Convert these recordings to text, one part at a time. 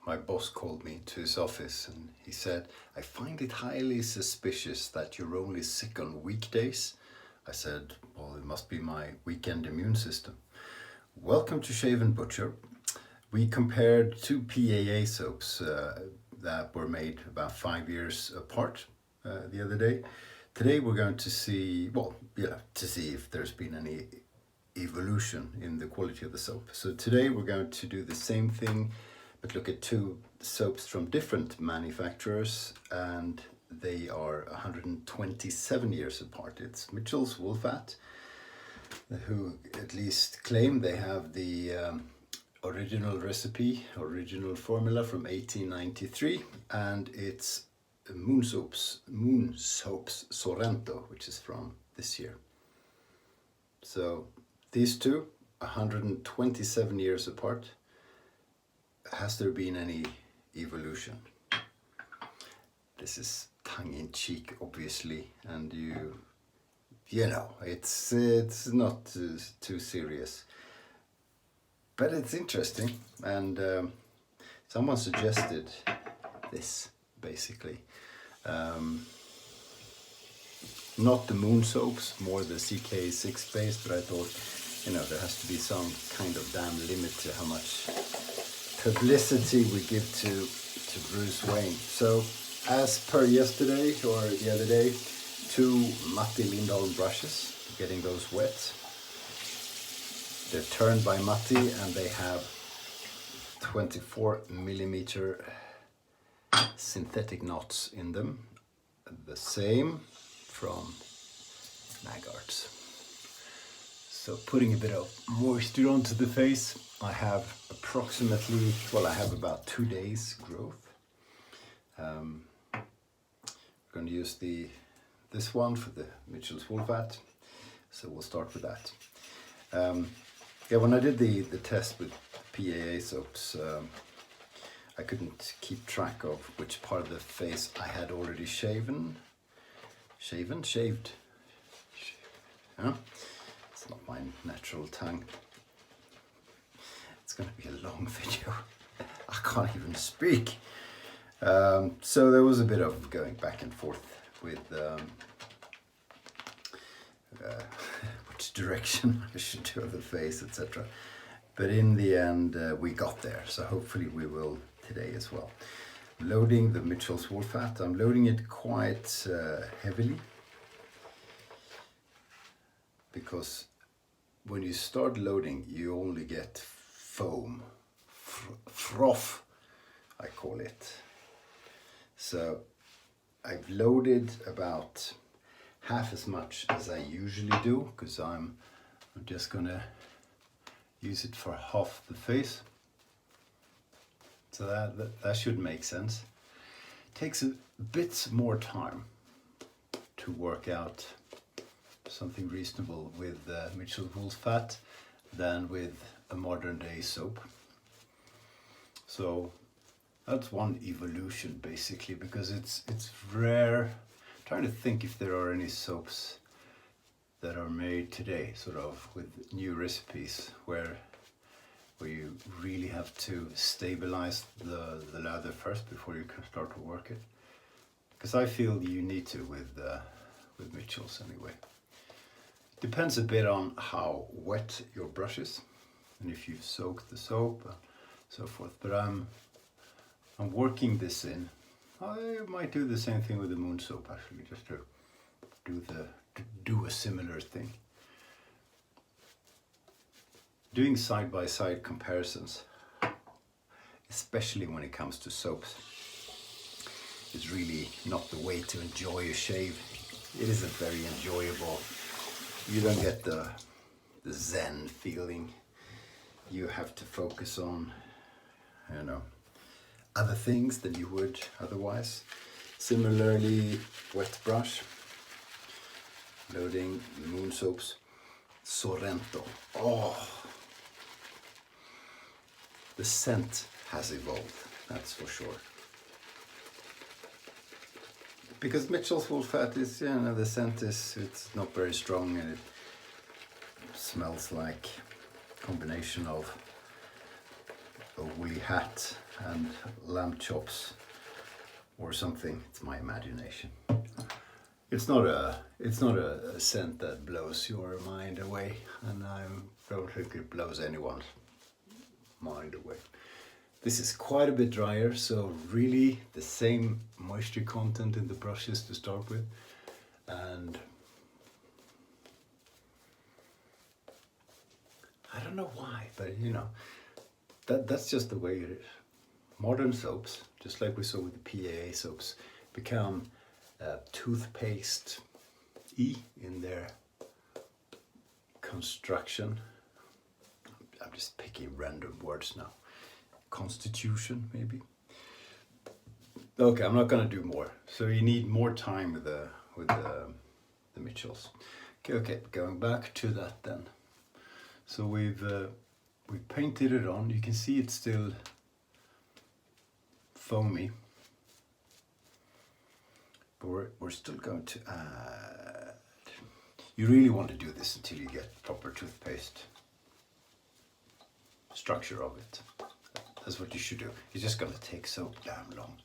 my boss called me to his office and he said, "I find it highly suspicious that you're only sick on weekdays." I said, "Well, it must be my weekend immune system." Welcome to Shave&Butcher. We compared two PAA soaps that were made about 5 years apart the other day. Today we're going to see, to see if there's been any evolution in the quality of the soap. So today we're going to do the same thing, but look at two soaps from different manufacturers, and they are 127 years apart. It's Mitchell's Wolfat, who at least claim they have the original recipe, original formula from 1893, and it's Moon Soaps Sorrento, which is from this year. So these two, 127 years apart. Has there been any evolution? This is tongue-in-cheek, obviously, and you know, it's not too serious, but it's interesting. And someone suggested this, basically. Not the Moon Soaps, more the CK6 base, but I thought, you know, there has to be some kind of damn limit to how much publicity we give to Bruce Wayne. So, as per yesterday or the other day, two Matti Lindholm brushes, getting those wet. They're turned by Matti and they have 24mm synthetic knots in them. The same from Nagarts. So putting a bit of moisture onto the face, I have approximately, I have about 2 days growth. We're going to use this one for the Mitchell's Wolfat, so we'll start with that. When I did the test with PAA soaps, I couldn't keep track of which part of the face I had already shaved. Yeah? It's not my natural tongue. It's going to be a long video. I can't even speak. So there was a bit of going back and forth with which direction I should do the face, etc. But in the end, we got there. So hopefully we will today as well. Loading the Mitchell's Wolfat. I'm loading it quite heavily, because when you start loading, you only get foam, froth, I call it. So I've loaded about half as much as I usually do, because I'm just gonna use it for half the face. So that should make sense. It takes a bit more time to work out something reasonable with Mitchell's Wolfat than with a modern day soap. So that's one evolution, basically, because it's rare. I'm trying to think if there are any soaps that are made today, sort of with new recipes, where you really have to stabilize the lather first before you can start to work it. Because I feel you need to with Mitchell's anyway. Depends a bit on how wet your brush is and if you've soaked the soap and so forth. But I'm working this in. I might do the same thing with the Moon soap, actually, just to do a similar thing. Doing side-by-side comparisons, especially when it comes to soaps, is really not the way to enjoy a shave. It isn't very enjoyable. You don't get the zen feeling. You have to focus on, you know, other things than you would otherwise. Similarly, wet brush, loading the Moon Soaps Sorrento. Oh, the scent has evolved, that's for sure. Because Mitchell's Wolfat is, you know, the scent is, it's not very strong, and it smells like a combination of a woolly hat and lamb chops or something. It's my imagination. It's not a scent that blows your mind away, and I don't think it blows anyone's mind away. This is quite a bit drier, so really the same moisture content in the brushes to start with, and I don't know why, but you know, that's just the way it is. Modern soaps, just like we saw with the PAA soaps, become toothpaste-y in their construction. I'm just picking random words now. Constitution, maybe. Okay, I'm not gonna do more. So you need more time with the Mitchells. Okay, going back to that then. So we've painted it on. You can see it's still foamy, but we're still going to add. You really want to do this until you get proper toothpaste structure of it. That's what you should do. It's just gonna take so damn long.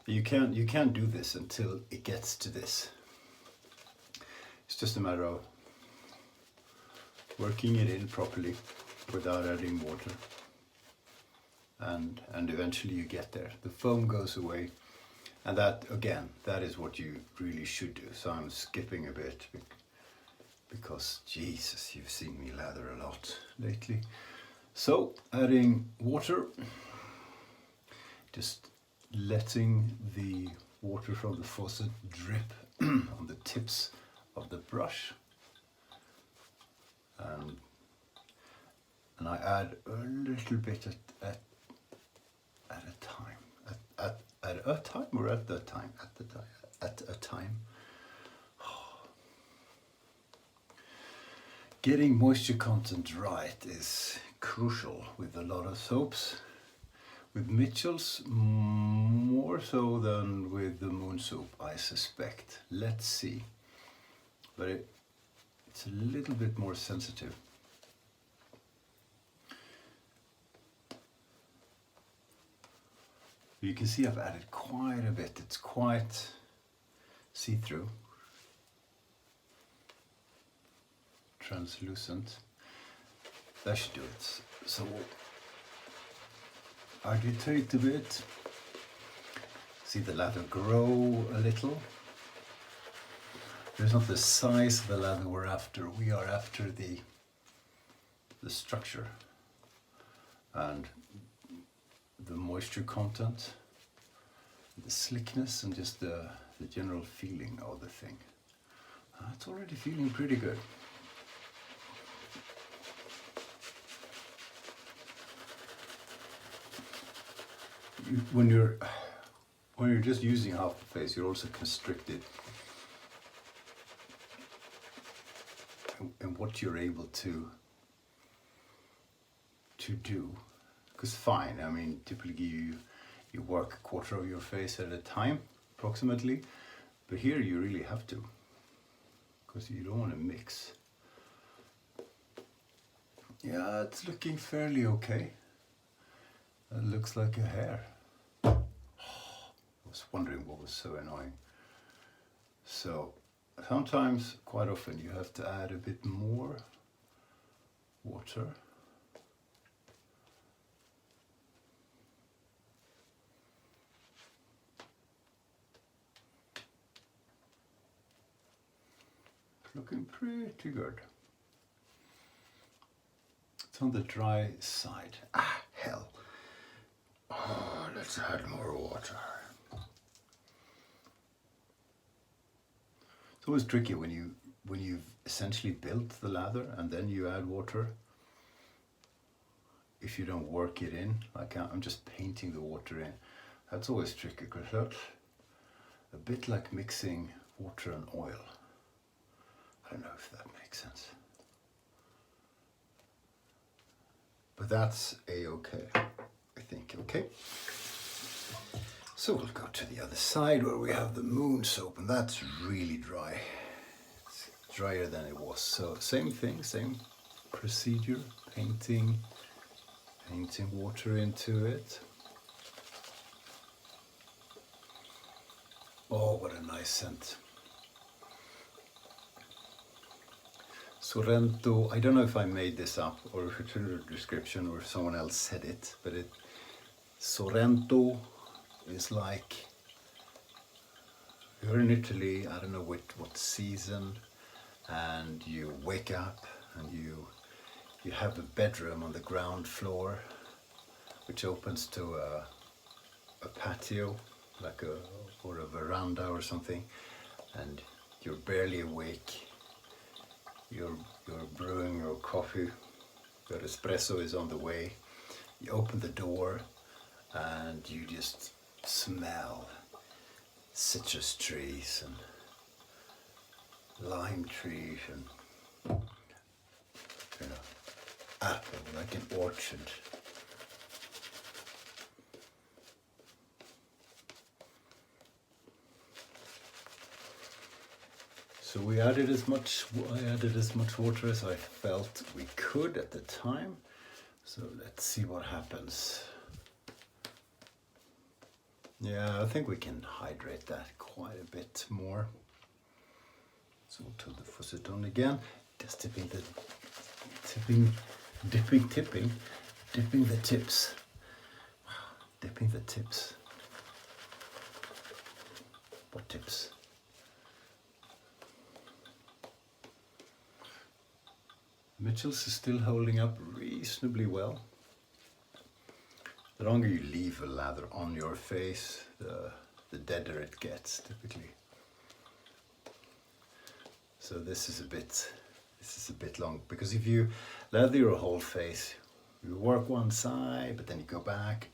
You can't do this until it gets to this. It's just a matter of working it in properly without adding water, and eventually you get there. The foam goes away, and that again, that is what you really should do. So I'm skipping a bit because Jesus, you've seen me lather a lot lately. So adding water, just letting the water from the faucet drip on the tips of the brush, and I add a little bit at a time. At a time or at the time? At a time. Getting moisture content right is crucial with a lot of soaps. With Mitchell's, more so than with the Moon soap, I suspect. Let's see. But it's a little bit more sensitive. You can see I've added quite a bit. It's quite see-through, translucent. That should do it. So agitate a bit. See the lather grow a little. There's not the size of the lather we're after. We are after the structure and the moisture content, the slickness, and just the general feeling of the thing. It's already feeling pretty good. When you're just using half the face, you're also constricted in what you're able to do. Because fine, I mean, typically you work a quarter of your face at a time, approximately, but here you really have to, because you don't want to mix. Yeah, it's looking fairly okay. That looks like a hair. I was wondering what was so annoying. So sometimes, quite often, you have to add a bit more water. It's looking pretty good. It's on the dry side. Ah, hell. Oh, let's add more water. It's always tricky when you've essentially built the lather and then you add water. If you don't work it in, like I'm just painting the water in. That's always tricky because that's a bit like mixing water and oil. I don't know if that makes sense. But that's a-okay, I think, okay? So we'll go to the other side where we have the Moon soap, and that's really dry. It's drier than it was. So same thing, same procedure, painting painting water into it. Oh, what a nice scent. Sorrento, I don't know if I made this up or if it's in the description or if someone else said it, but Sorrento is like, you're in Italy, I don't know what season, and you wake up and you have a bedroom on the ground floor which opens to a patio, like or a veranda or something, and you're barely awake. You're brewing your coffee, your espresso is on the way. You open the door and you just smell citrus trees and lime trees and apple, like an orchard. So I added as much water as I felt we could at the time. So let's see what happens. Yeah, I think we can hydrate that quite a bit more. So we'll turn the faucet on again. Just dipping the tips. Wow, dipping the tips. What tips? Mitchell's is still holding up reasonably well. The longer you leave a lather on your face, the deader it gets typically. So this is a bit long, because if you lather your whole face, you work one side, but then you go back.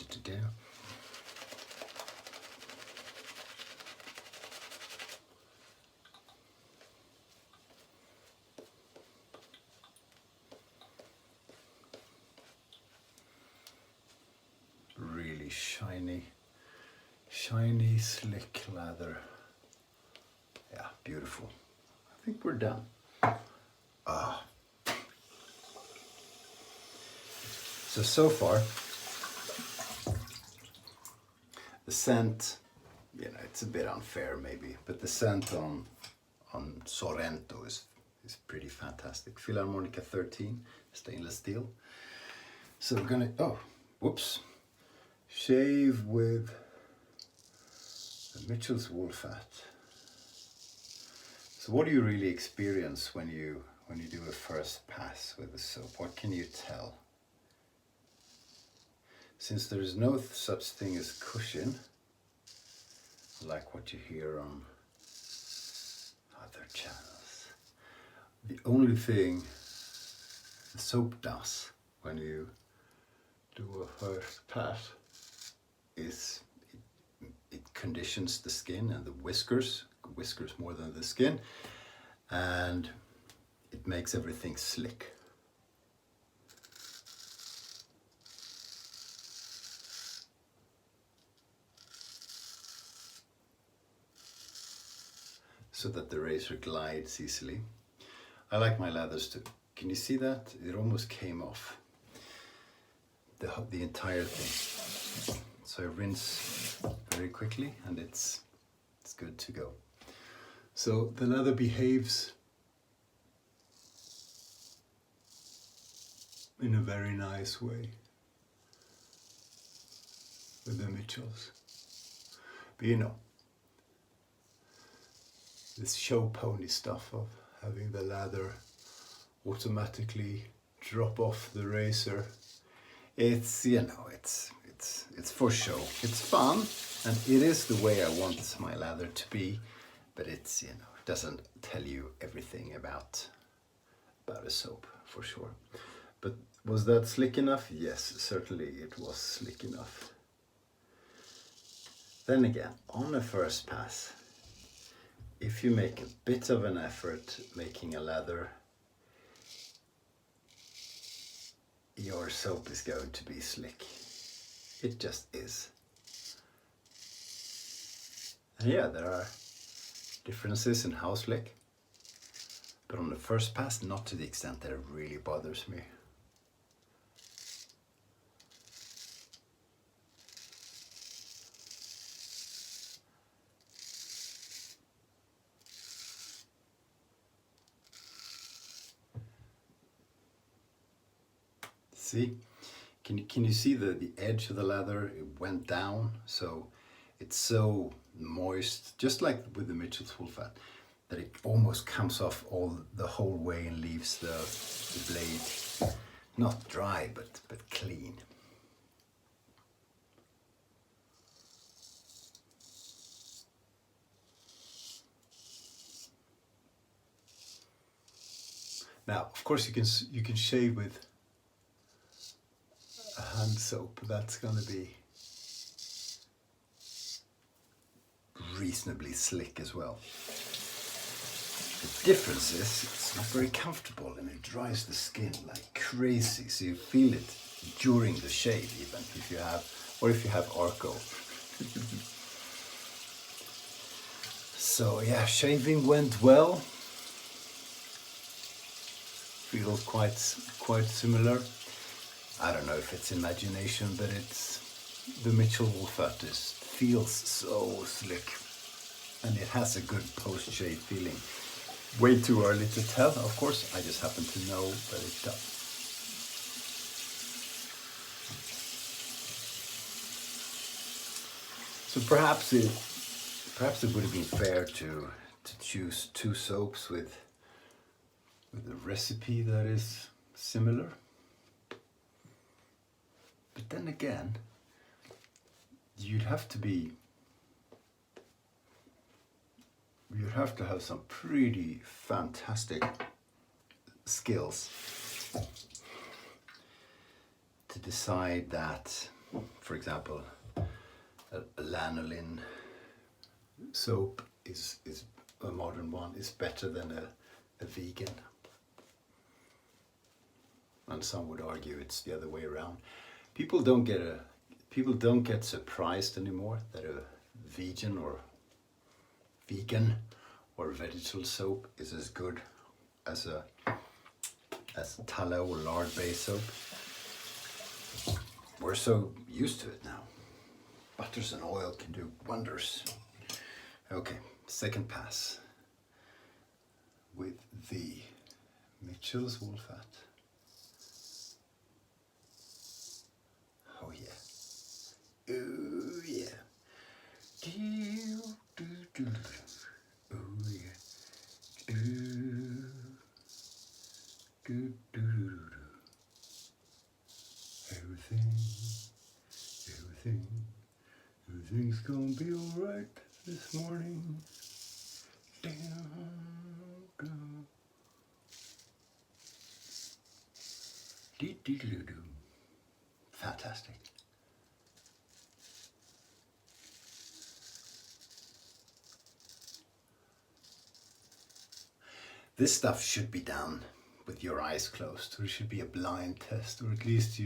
Really shiny, slick lather. Yeah, beautiful. I think we're done. So far, the scent, it's a bit unfair maybe, but the scent on Sorrento is pretty fantastic. Philharmonica 13, stainless steel. So we're gonna, shave with the Mitchell's wool fat. So what do you really experience when you do a first pass with the soap? What can you tell? Since there is no such thing as cushion, like what you hear on other channels, the only thing the soap does when you do a first pass is it conditions the skin and the whiskers more than the skin, and it makes everything slick. So that the razor glides easily. I like my lathers too. Can you see that? It almost came off. The entire thing. So I rinse very quickly and it's good to go. So the leather behaves in a very nice way with the Mitchells. But this show pony stuff of having the lather automatically drop off the razor, it's for show. It's fun, and it is the way I want my lather to be, but it doesn't tell you everything about a soap for sure. But was that slick enough? Yes, certainly it was slick enough. Then again, on a first pass, if you make a bit of an effort making a lather, your soap is going to be slick. It just is. And yeah, there are differences in how slick, but on the first pass, not to the extent that it really bothers me. See, can you see the edge of the leather? It went down, so it's so moist, just like with the Mitchell's wool fat, that it almost comes off all the whole way and leaves the blade not dry but clean. Now, of course, you can shave with a hand soap. That's going to be reasonably slick as well. The difference is it's not very comfortable and it dries the skin like crazy. So you feel it during the shave, even if you have Arco. So yeah, shaving went well. Feels quite similar. I don't know if it's imagination, but it's the Mitchell wool fat feels so slick, and it has a good post-shave feeling. Way too early to tell, of course. I just happen to know that it does. So perhaps it would have been fair to choose two soaps with a recipe that is similar. But then again, you'd have to have some pretty fantastic skills to decide that, for example, a lanolin soap is a modern one is better than a vegan. And some would argue it's the other way around. People don't get surprised anymore that a vegan or vegetable soap is as good as tallow or lard-based soap. We're so used to it now. Butters and oil can do wonders. Okay, second pass with the Mitchell's wool fat. Oh yeah. Ooh yeah. Oh yeah. Everything's gonna be alright this morning. Fantastic. This stuff should be done with your eyes closed, or it should be a blind test, or at least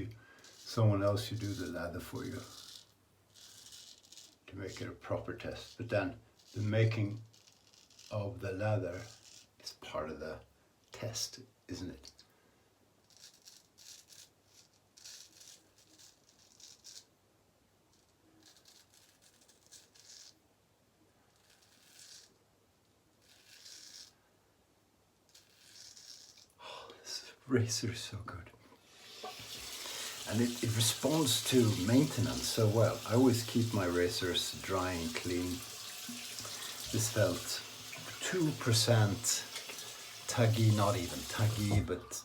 someone else should do the leather for you to make it a proper test. But then the making of the leather is part of the test, isn't it? Oh, this razor is so good. And it responds to maintenance so well. I always keep my razors dry and clean. This felt 2% tuggy, not even tuggy, but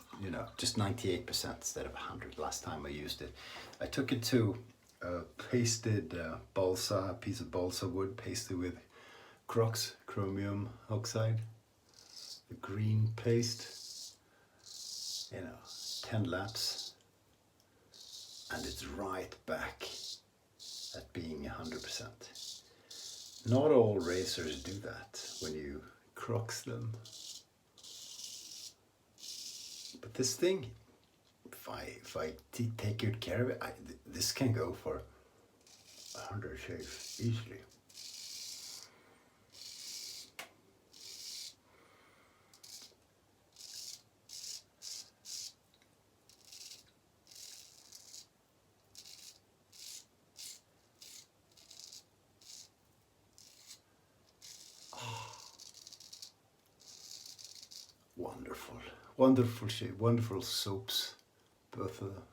just 98% instead of 100 last time I used it. I took it to a pasted balsa, piece of balsa wood pasted with crux, chromium oxide, the green paste, 10 laps. And it's right back at being 100%. Not all razors do that when you crux them. But this thing, if I take good care of it, this can go for 100 shaves easily. Wonderful shave, wonderful soaps, both of them.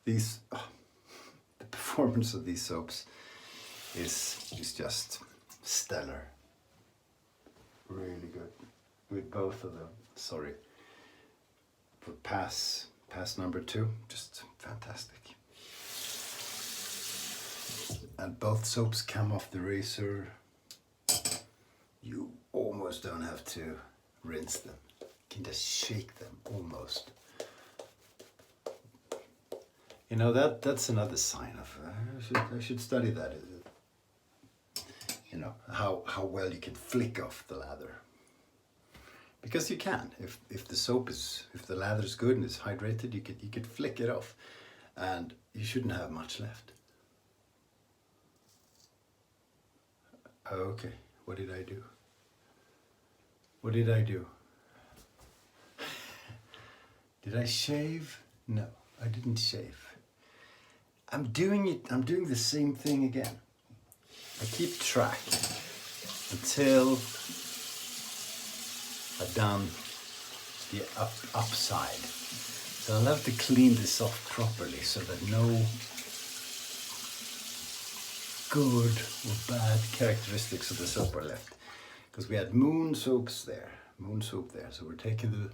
these, the performance of these soaps is just stellar. Really good with both of them. Sorry. For pass number 2, just fantastic. And both soaps come off the razor. You almost don't have to rinse them. You can just shake them almost. You know, that's another sign of, I should study that. You know, how well you can flick off the lather. Because you can, if the lather is good and it's hydrated, you could flick it off, and you shouldn't have much left. Okay, what did I do? What did I do? Did I shave? No, I didn't shave. I'm doing the same thing again. I keep track until I've done the upside. So I'll have to clean this off properly so that no good or bad characteristics of the soap are left. Because we had moon soap there. So we're taking the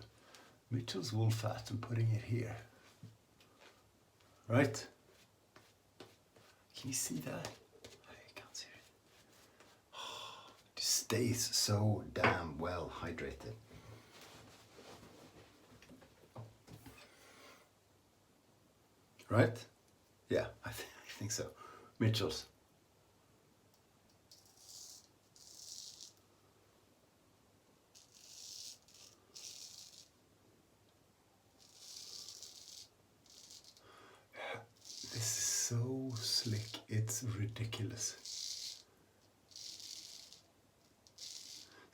Mitchell's wool fat and putting it here. Right? Can you see that? I can't see it. It just stays so damn well hydrated. Right? Yeah, I think so. Mitchell's. This is so slick, it's ridiculous.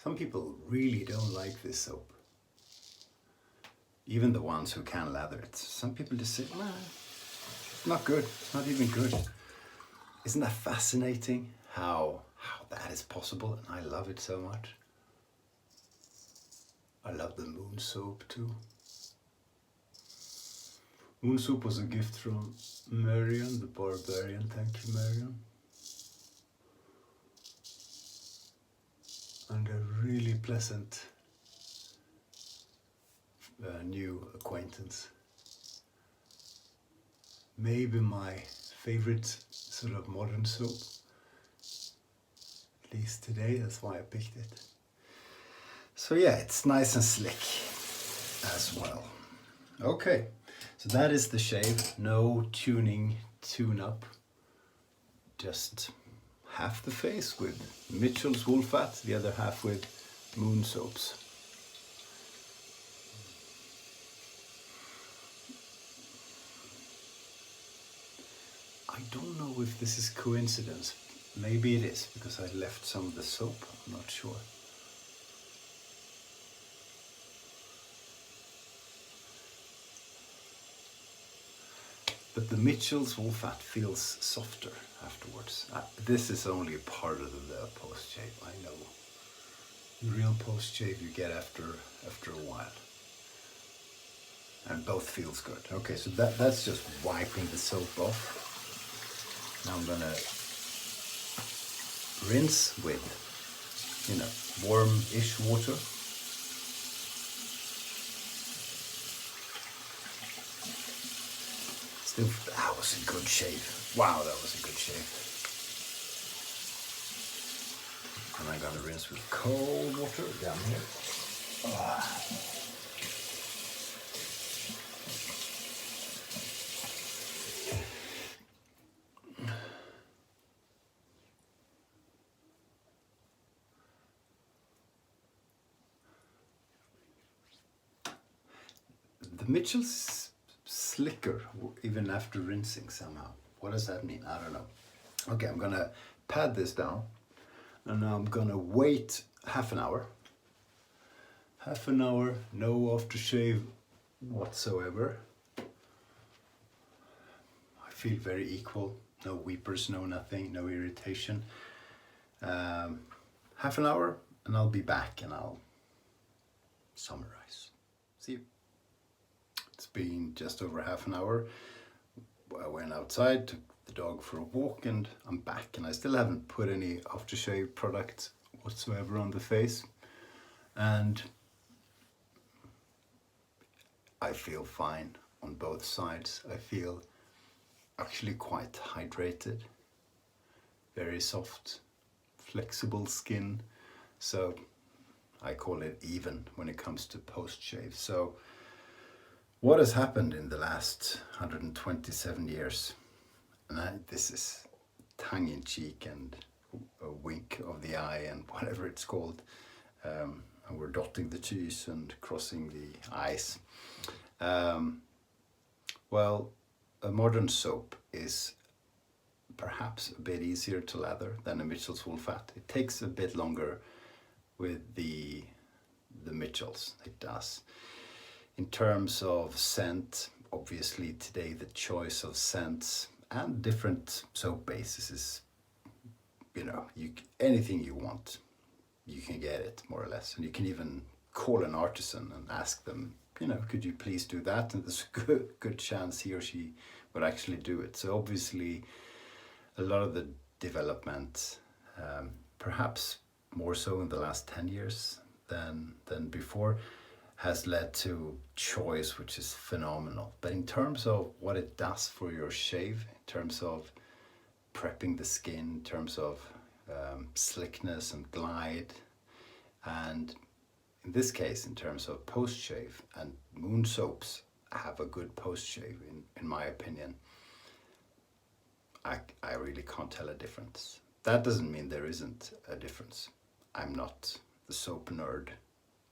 Some people really don't like this soap. Even the ones who can lather it. Some people just say, nah, it's not good, it's not even good. Isn't that fascinating how that is possible? And I love it so much. I love the moon soap too. Moon soap was a gift from Marion, the barbarian. Thank you, Marion. And a really pleasant new acquaintance. Maybe my favorite sort of modern soap. At least today, that's why I picked it. So yeah, it's nice and slick as well. Okay. So that is the shave, no tuning, tune-up, just half the face with Mitchell's wool fat, the other half with moon soaps. I don't know if this is coincidence, maybe it is, because I left some of the soap, I'm not sure. But the Mitchell's wool fat feels softer afterwards. This is only a part of the post-shave, I know. The real post-shave you get after a while. And both feels good. Okay, so that's just wiping the soap off. Now I'm gonna rinse with, warm-ish water. That was a good shave. Wow, that was a good shave. And I'm gonna rinse with cold water down here. The Mitchell's slicker even after rinsing somehow. What does that mean? I don't know. Okay, I'm gonna pad this down and now I'm gonna wait half an hour. Half an hour, no aftershave whatsoever. I feel very equal. No weepers, no nothing, no irritation. Half an hour and I'll be back and I'll summarize. See you. It's been just over half an hour. I went outside, took the dog for a walk, and I'm back, and I still haven't put any aftershave product whatsoever on the face, and I feel fine on both sides. I feel actually quite hydrated, very soft, flexible skin, so I call it even when it comes to post-shave. So what has happened in the last 127 years, and this is tongue-in-cheek and a wink of the eye and whatever it's called, and we're dotting the T's and crossing the I's. Well, a modern soap is perhaps a bit easier to lather than a Mitchell's wool fat. It takes a bit longer with the Mitchells, it does. In terms of scent, obviously today the choice of scents and different soap bases is, anything you want, you can get it more or less. And you can even call an artisan and ask them, could you please do that? And there's a good chance he or she would actually do it. So obviously a lot of the development, perhaps more so in the last 10 years than before, has led to choice, which is phenomenal. But in terms of what it does for your shave, in terms of prepping the skin, in terms of slickness and glide, and in this case, in terms of post-shave, and Moon soaps have a good post-shave, in my opinion, I really can't tell a difference. That doesn't mean there isn't a difference. I'm not the soap nerd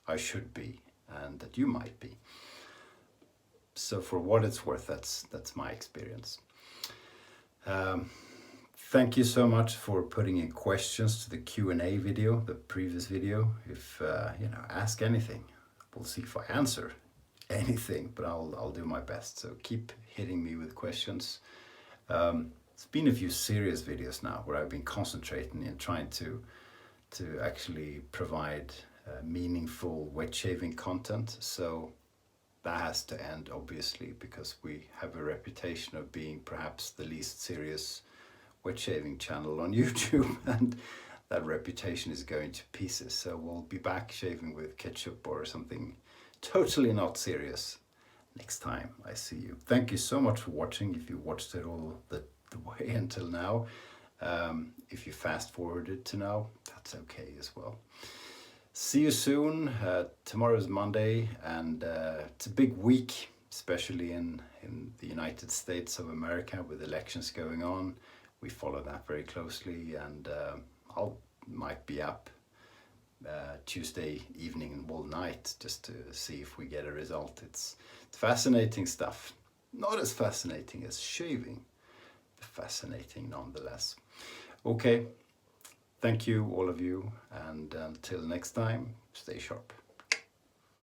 I should be, and that you might be. So for what it's worth, that's my experience. Thank you so much for putting in questions to the Q&A video, the previous video. If ask anything, we'll see if I answer anything, but I'll do my best. So keep hitting me with questions. It's been a few serious videos now where I've been concentrating and trying to actually provide meaningful wet shaving content. So that has to end, obviously, because we have a reputation of being perhaps the least serious wet shaving channel on YouTube, and that reputation is going to pieces. So we'll be back shaving with ketchup or something totally not serious next time I see you. Thank you so much for watching. If you watched it all the way until now, if you fast forwarded to now, that's okay as well. See you soon. Tomorrow is Monday, and it's a big week, especially in the United States of America, with elections going on. We follow that very closely, and might be up Tuesday evening and all night just to see if we get a result. It's fascinating stuff. Not as fascinating as shaving, but fascinating nonetheless. Okay, thank you all of you, and until next time, stay sharp.